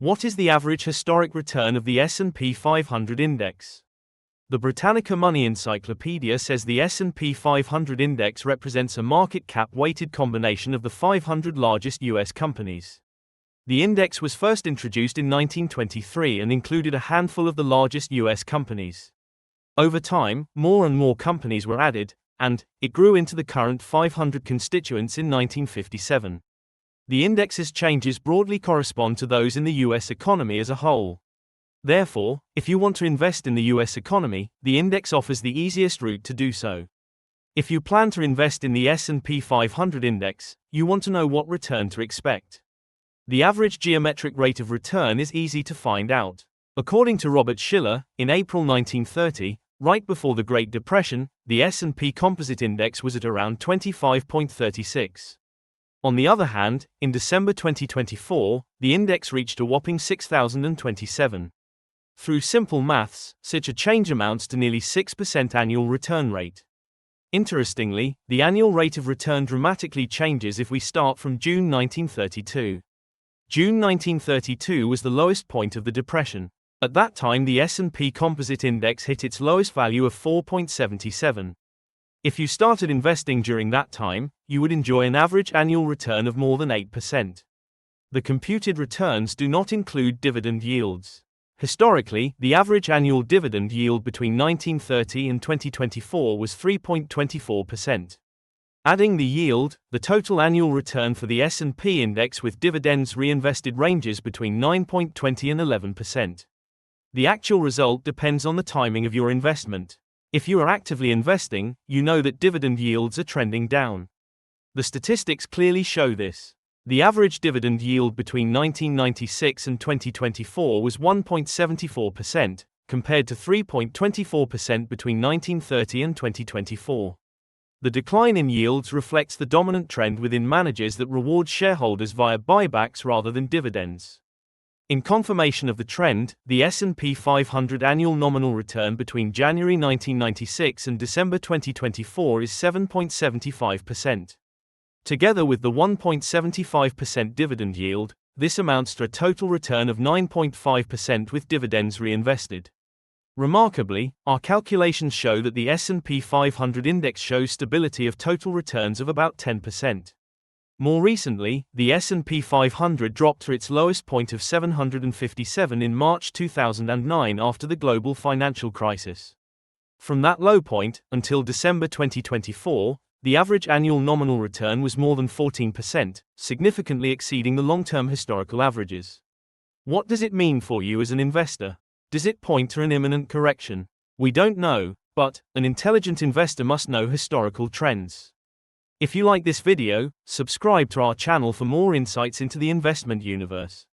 What is the average historic return of the S&P 500 index? The Britannica Money Encyclopedia says the S&P 500 index represents a market cap-weighted combination of the 500 largest U.S. companies. The index was first introduced in 1923 and included a handful of the largest U.S. companies. Over time, more and more companies were added, and it grew into the current 500 constituents in 1957. The index's changes broadly correspond to those in the U.S. economy as a whole. Therefore, if you want to invest in the U.S. economy, the index offers the easiest route to do so. If you plan to invest in the S&P 500 index, you want to know what return to expect. The average geometric rate of return is easy to find out. According to Robert Shiller, in April 1930, right before the Great Depression, the S&P Composite Index was at around 25.36. On the other hand, in December 2024, the index reached a whopping 6,027. Through simple maths, such a change amounts to nearly 6% annual return rate. Interestingly, the annual rate of return dramatically changes if we start from June 1932. June 1932 was the lowest point of the Depression. At that time the S&P Composite Index hit its lowest value of 4.77. If you started investing during that time, you would enjoy an average annual return of more than 8%. The computed returns do not include dividend yields. Historically, the average annual dividend yield between 1930 and 2024 was 3.24%. Adding the yield, the total annual return for the S&P index with dividends reinvested ranges between 9.20 and 11%. The actual result depends on the timing of your investment. If you are actively investing, you know that dividend yields are trending down. The statistics clearly show this. The average dividend yield between 1996 and 2024 was 1.74%, compared to 3.24% between 1930 and 2024. The decline in yields reflects the dominant trend within managers that reward shareholders via buybacks rather than dividends. In confirmation of the trend, the S&P 500 annual nominal return between January 1996 and December 2024 is 7.75%. Together with the 1.75% dividend yield, this amounts to a total return of 9.5% with dividends reinvested. Remarkably, our calculations show that the S&P 500 index shows stability of total returns of about 10%. More recently, the S&P 500 dropped to its lowest point of 757 in March 2009 after the global financial crisis. From that low point, until December 2024, the average annual nominal return was more than 14%, significantly exceeding the long-term historical averages. What does it mean for you as an investor? Does it point to an imminent correction? We don't know, but an intelligent investor must know historical trends. If you like this video, subscribe to our channel for more insights into the investment universe.